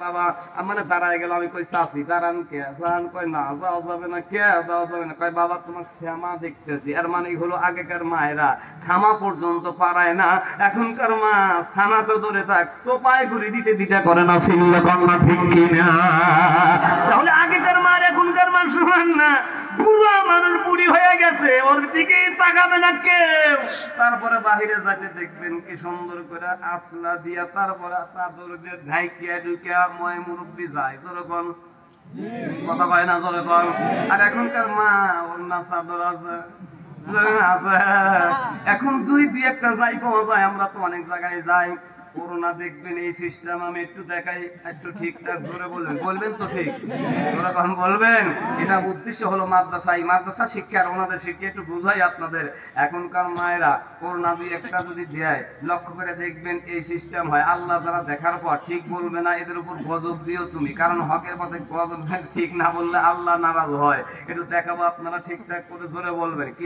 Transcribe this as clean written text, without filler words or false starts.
বাবা মানে দাঁড়ায় গেল, আমি কই চাচি দাঁড়ান কে? কয় না যাওয়া যাবে না। কে যাওয়া যাবে না? কয় বাবা তোমার শ্যামা দেখতেছি। আর মানে হলো আগেকার মায়েরা ছামা পর্যন্ত পারায় না, এখনকার মা ছানা তো ধরে থাক চোপায় ঘুরি দিতে দিতে করে না। সিল্লা কন্যা ঠিক কিনা? তাহলে আগেকার মার এখনকার মা সমান না। বুড়া মানুষ বুড়ি হয়ে গেছে, ওর দিকে তাকাবে না কেউ। তারপরে বাহিরে যাকে দেখবেন কি সুন্দর করে আসলা দিয়া তারপরে চাদর দিয়ে ঢাইকিয়া ঢুকিয়া ময় মুরব্বী যায়। যখন কথা কয় না যখন। আর এখনকার মা ওর না চাদর আছে এখন দুই একটা যাই পাওয়া যায়। আমরা তো অনেক জায়গায় যাই, করোনা দেখবেন এই সিস্টেম আমি একটু দেখাই, একটু ঠিকঠাক ধরে বলবেন তো ঠিক ওরকম বলবেন। এটা উদ্দেশ্য হলো মাদ্রাসা, এই মাদ্রাসা শিক্ষার ওনাদের শিক্ষা একটু বুঝাই আপনাদের। এখনকার মায়েরা করোনা দুই একটা যদি দেয় লক্ষ্য করে দেখবেন এই সিস্টেম হয়। আল্লাহ যারা দেখার পর ঠিক বলবে না, এদের উপর গজব দিও তুমি, কারণ হকের পথে গজব ঠিক না বললে আল্লাহ নারাজ হয়। একটু দেখাবো, আপনারা ঠিকঠাক করে ধরে বলবেন।